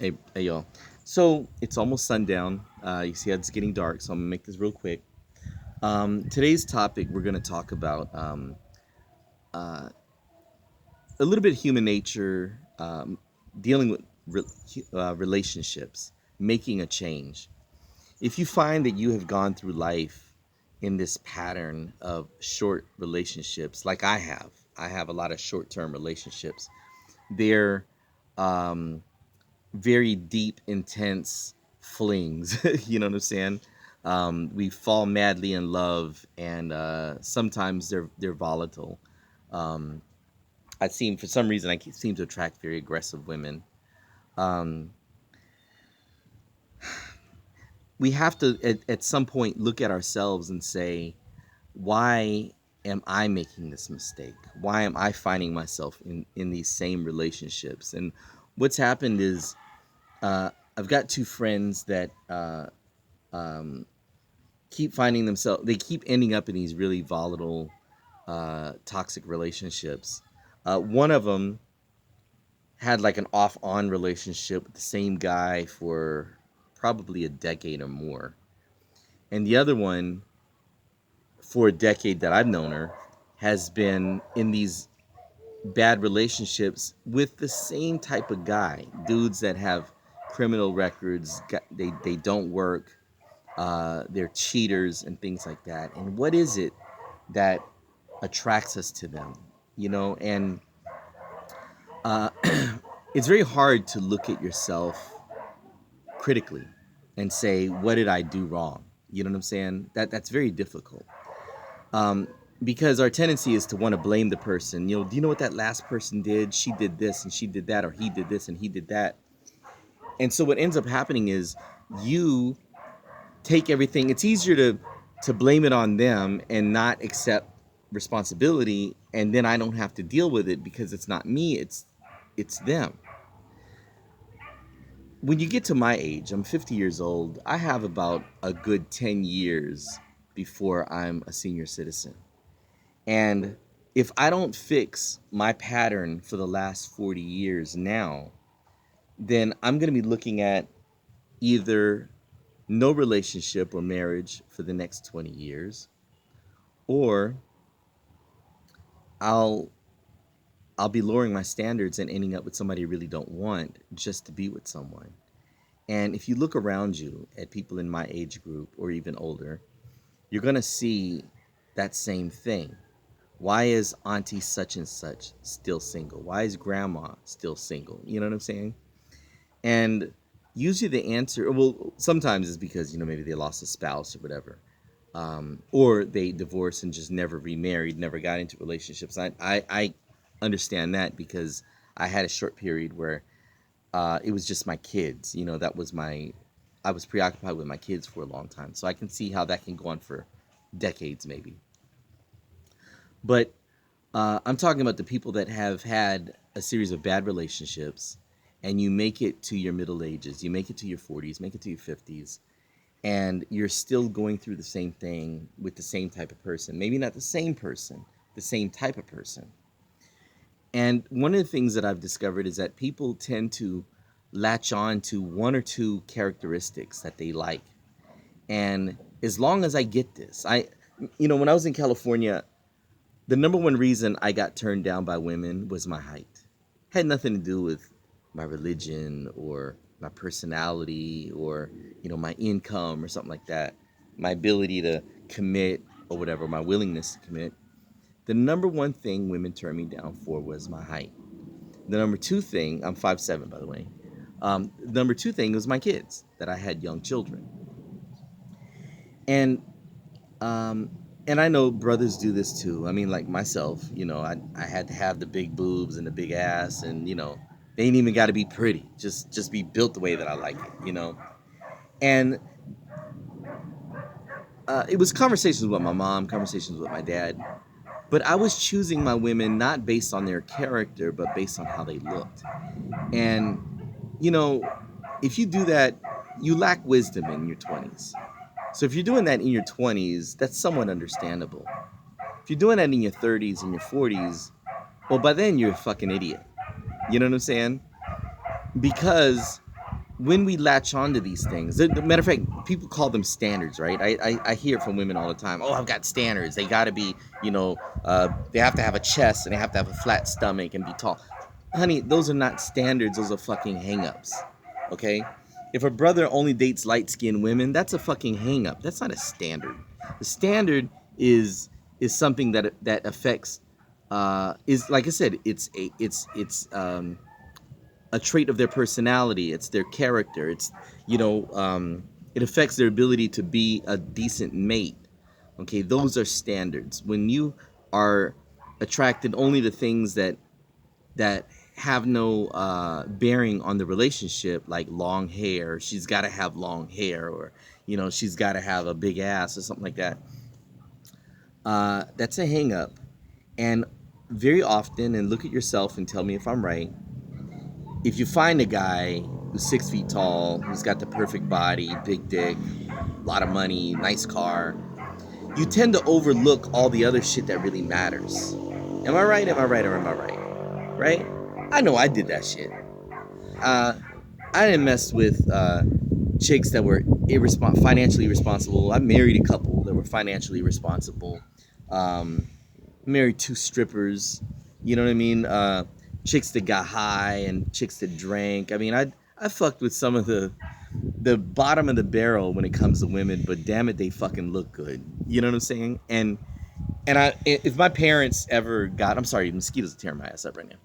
Hey, y'all. So it's almost sundown. You see how it's getting dark, so I'm gonna make this real quick. Today's topic, we're gonna talk about uh, a little bit of human nature, dealing with relationships, making a change. If you find that you have gone through life in this pattern of short relationships, like I have a lot of short-term relationships. They're um, very deep, intense flings. You know what I'm saying? We fall madly in love, and sometimes they're volatile. Um, I seem, for some reason, seem to attract very aggressive women. Um, we have to, at some point, look at ourselves and say, why am I making this mistake? Why am I finding myself in these same relationships? And what's happened is uh, I've got two friends that um, keep finding themselves, they keep ending up in these really volatile, toxic relationships. One of them had like an off on relationship with the same guy for probably a decade or more. And the other one, for a decade that I've known her, has been in these bad relationships with the same type of guy, dudes that have criminal records, they don't work, they're cheaters and things like that. And what is it that attracts us to them? You know, and uh, it's very hard to look at yourself critically and say, what did I do wrong? You know what I'm saying? That's very difficult. Um, because our tendency is to want to blame the person. You know, do you know what that last person did? She did this and she did that, or he did this and he did that. And so what ends up happening is you take everything. It's easier to blame it on them and not accept responsibility, and then I don't have to deal with it because it's not me, it's them. When you get to my age, I'm 50 years old, I have about a good 10 years before I'm a senior citizen. And if I don't fix my pattern for the last 40 years now, then I'm going to be looking at either no relationship or marriage for the next 20 years, or I'll I'll be lowering my standards and ending up with somebody I really don't want just to be with someone. And if you look around you at people in my age group or even older, you're going to see that same thing. Why is auntie such and such still single? Why is grandma still single? You know what I'm saying? And usually the answer, well, sometimes it's because, you know, maybe they lost a spouse or whatever. Or they divorced and just never remarried, never got into relationships. I understand that because I had a short period where it was just my kids. You know, I was preoccupied with my kids for a long time. So I can see how that can go on for decades, maybe. But I'm talking about the people that have had a series of bad relationships, and you make it to your middle ages, you make it to your 40s, make it to your 50s, and you're still going through the same thing with the same type of person. Maybe not the same person, the same type of person. And one of the things that I've discovered is that people tend to latch on to one or two characteristics that they like. And as long as I get this, you know, when I was in California, the number one reason I got turned down by women was my height. Had nothing to do with my religion or my personality or, you know, my income or something like that. My ability to commit or whatever, my willingness to commit. The number one thing women turned me down for was my height. The number two thing, I'm 5'7", by the way. The number two thing was my kids, that I had young children. And um, and I know brothers do this too. I mean, like myself, you know, I had to have the big boobs and the big ass, and you know, they ain't even got to be pretty. Just be built the way that I like it, you know. And it was conversations with my mom, conversations with my dad, but I was choosing my women not based on their character, but based on how they looked. And you know, if you do that, you lack wisdom in your 20s. So if you're doing that in your 20s, that's somewhat understandable. If you're doing that in your 30s and your 40s, well, by then you're a fucking idiot. You know what I'm saying? Because when we latch onto these things, matter of fact, people call them standards, right? I hear it from women all the time. Oh, I've got standards. They got to be, they have to have a chest and they have to have a flat stomach and be tall. Honey, those are not standards. Those are fucking hangups. Okay? If a brother only dates light-skinned women, that's a fucking hangup. That's not a standard. The standard is something that affects is, like I said, it's a trait of their personality. It's their character. It affects their ability to be a decent mate. Okay, those are standards. When you are attracted only to things that have no bearing on the relationship, like long hair, she's got to have long hair, or she's got to have a big ass or something like that. That's a hang up. And very often, and look at yourself and tell me if I'm right, if you find a guy who's 6 feet tall, who's got the perfect body, big dick, a lot of money, nice car, you tend to overlook all the other shit that really matters. Am I right? Am I right? Or am I right? Right? I know I did that shit. I didn't mess with chicks that were financially responsible. I married a couple that were financially responsible. Married 2 strippers. You know what I mean? Chicks that got high and chicks that drank. I mean, I fucked with some of the bottom of the barrel when it comes to women, but damn it, they fucking look good. You know what I'm saying? And if my parents ever got, I'm sorry, mosquitoes are tearing my ass up right now.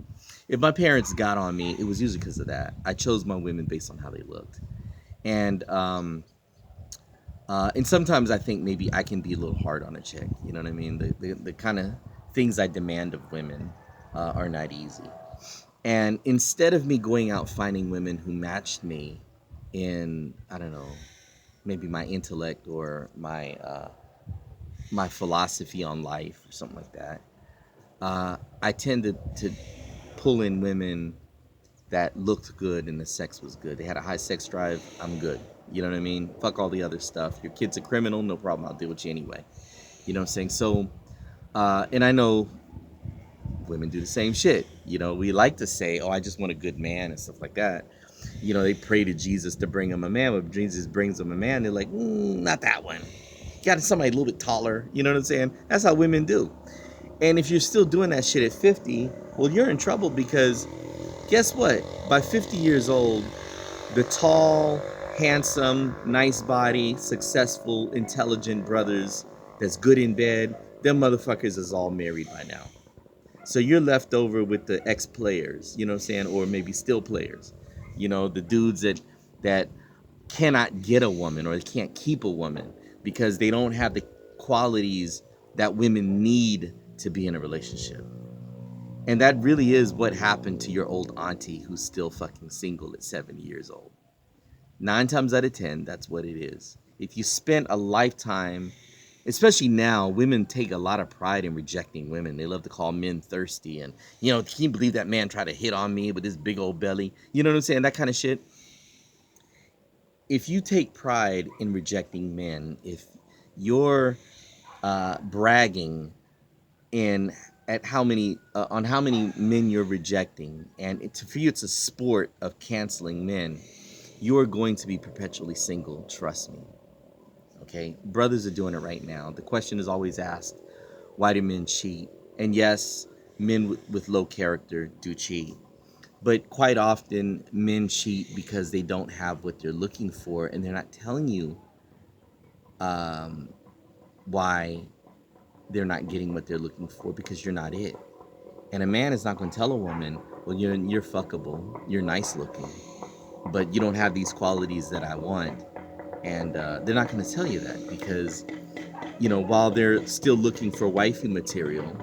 If my parents got on me, it was usually because of that. I chose my women based on how they looked, and sometimes I think maybe I can be a little hard on a chick. You know what I mean? The kind of things I demand of women are not easy. And instead of me going out finding women who matched me in, I don't know, maybe my intellect or my philosophy on life or something like that, I tend to pull in women that looked good and the sex was good. They had a high sex drive. I'm good. You know what I mean? Fuck all the other stuff. Your kid's a criminal. No problem. I'll deal with you anyway. You know what I'm saying? So, and I know women do the same shit. We like to say, oh, I just want a good man and stuff like that. They pray to Jesus to bring them a man, but Jesus brings them a man. They're like, not that one. Got somebody a little bit taller. You know what I'm saying? That's how women do. And if you're still doing that shit at 50, well, you're in trouble, because guess what? By 50 years old, the tall, handsome, nice body, successful, intelligent brothers that's good in bed, them motherfuckers is all married by now. So you're left over with the ex-players, you know what I'm saying? Or maybe still players. The dudes that cannot get a woman, or they can't keep a woman because they don't have the qualities that women need to be in a relationship. And that really is what happened to your old auntie who's still fucking single at 70 years old. 9 times out of 10, that's what it is. If you spent a lifetime, especially now, women take a lot of pride in rejecting women. They love to call men thirsty. And, can you believe that man tried to hit on me with his big old belly? You know what I'm saying? That kind of shit. If you take pride in rejecting men, if you're bragging at how many on how many men you're rejecting, and for you it's a sport of canceling men, you are going to be perpetually single. Trust me. Okay, brothers are doing it right now. The question is always asked, why do men cheat? And yes, men with low character do cheat, but quite often men cheat because they don't have what they're looking for, and they're not telling you why they're not getting what they're looking for, because you're not it. And a man is not going to tell a woman, well, you're fuckable, you're nice looking, but you don't have these qualities that I want. And they're not going to tell you that, because while they're still looking for wifey material,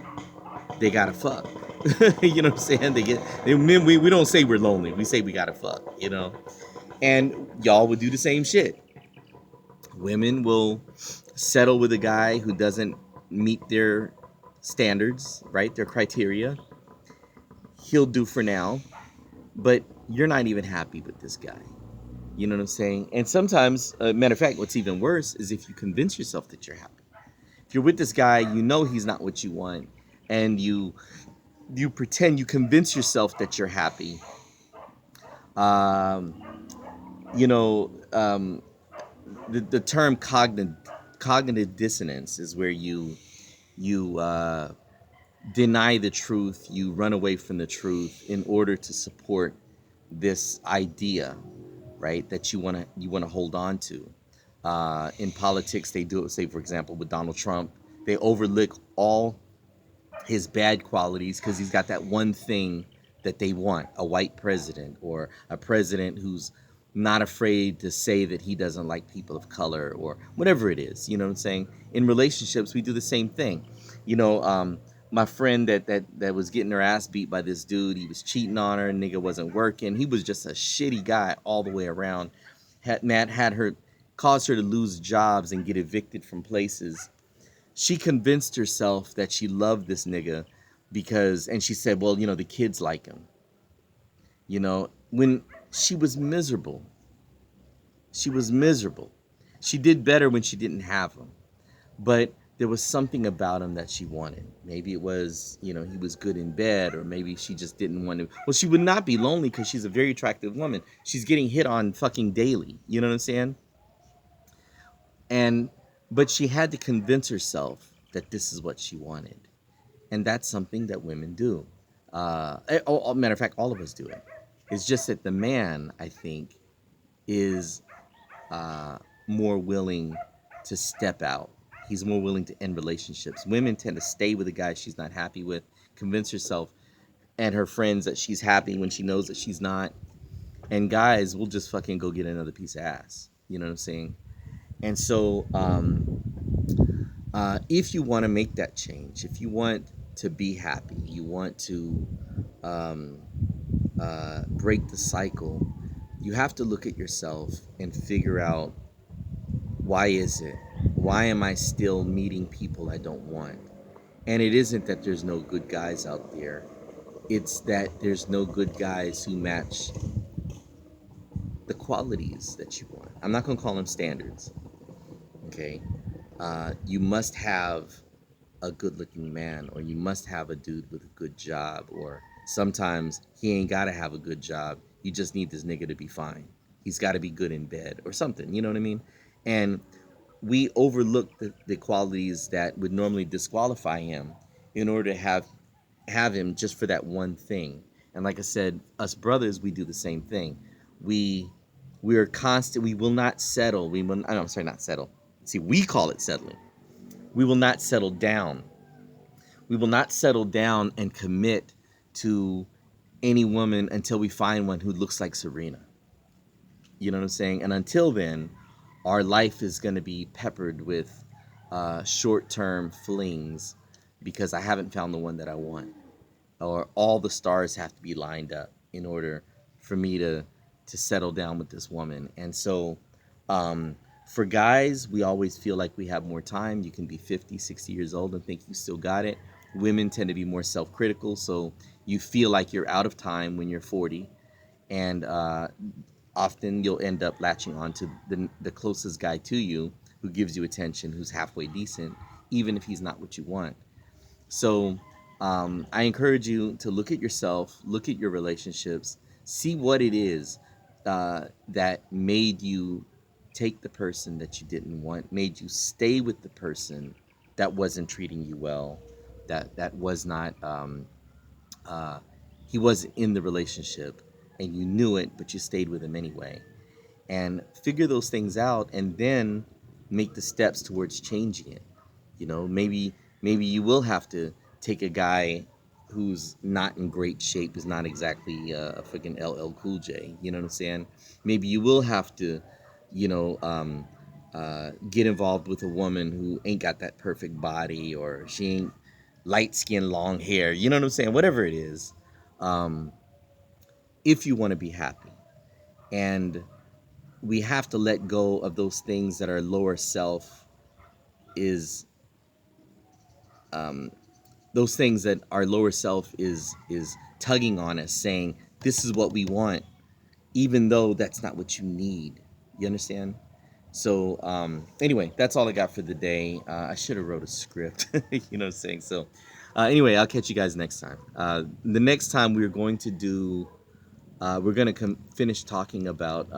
they gotta fuck. You know what I'm saying? Men, we don't say we're lonely, we say we gotta fuck. And y'all would do the same shit. Women will settle with a guy who doesn't meet their standards, right? Their criteria. He'll do for now, but you're not even happy with this guy. You know what I'm saying? And sometimes, matter of fact, what's even worse is if you convince yourself that you're happy. If you're with this guy, he's not what you want, and you pretend, you convince yourself that you're happy. you know, the term cognitive dissonance is where you deny the truth, you run away from the truth in order to support this idea, right? That you want to hold on to. In politics, they do it. Say, for example, with Donald Trump, they overlook all his bad qualities because he's got that one thing that they want: a white president, or a president who's not afraid to say that he doesn't like people of color, or whatever it is. You know what I'm saying? In relationships, we do the same thing. You know, my friend that was getting her ass beat by this dude, he was cheating on her, nigga wasn't working. He was just a shitty guy all the way around. Had her caused her to lose jobs and get evicted from places. She convinced herself that she loved this nigga because, and she said, well, the kids like him. When she was miserable. She was miserable. She did better when she didn't have him. But there was something about him that she wanted. Maybe it was, he was good in bed, or maybe she just didn't want to. Well, she would not be lonely because she's a very attractive woman. She's getting hit on fucking daily. You know what I'm saying? And but she had to convince herself that this is what she wanted, and that's something that women do. Matter of fact, all of us do it. It's just that the man, I think, is uh, more willing to step out. He's more willing to end relationships. Women tend to stay with a guy she's not happy with, convince herself and her friends that she's happy when she knows that she's not. And guys will just fucking go get another piece of ass. You know what I'm saying? And so, if you want to make that change, if you want to be happy, you want to um, break the cycle, you have to look at yourself and figure out, why is it? Why am I still meeting people I don't want? And it isn't that there's no good guys out there. It's that there's no good guys who match the qualities that you want. I'm not going to call them standards. Okay? You must have a good looking man, or you must have a dude with a good job, or sometimes he ain't got to have a good job. You just need this nigga to be fine. He's got to be good in bed or something. You know what I mean? And we overlook the qualities that would normally disqualify him in order to have him just for that one thing. And like I said, us brothers, we do the same thing. We are constant. We will not settle. We will. I'm sorry, not settle. See, we call it settling. We will not settle down. We will not settle down and commit to any woman until we find one who looks like Serena. You know what I'm saying? And until then, our life is going to be peppered with short-term flings because I haven't found the one that I want, or all the stars have to be lined up in order for me to settle down with this woman. And so, for guys, we always feel like we have more time. You can be 50, 60 years old and think you still got it. Women tend to be more self-critical, so you feel like you're out of time when you're 40, and often you'll end up latching on to the closest guy to you, who gives you attention, who's halfway decent, even if he's not what you want. So I encourage you to look at yourself, look at your relationships, see what it is that made you take the person that you didn't want, made you stay with the person that wasn't treating you well, that was not uh, he wasn't in the relationship, and you knew it, but you stayed with him anyway. And figure those things out, and then make the steps towards changing it. Maybe you will have to take a guy who's not in great shape, is not exactly a freaking LL Cool J. You know what I'm saying? Maybe you will have to, get involved with a woman who ain't got that perfect body, or she ain't light skin, long hair. You know what I'm saying? Whatever it is, um, if you want to be happy. And we have to let go of those things that our lower self is um, those things that our lower self is tugging on us, saying this is what we want, even though that's not what you need. You understand? So anyway, that's all I got for the day. I should have wrote a script. You know what I'm saying? So anyway, I'll catch you guys next time. The next time we're going to finish talking about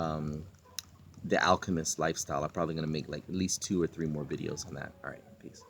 the alchemist lifestyle. I'm probably gonna make like at least 2 or 3 more videos on that. All right, peace.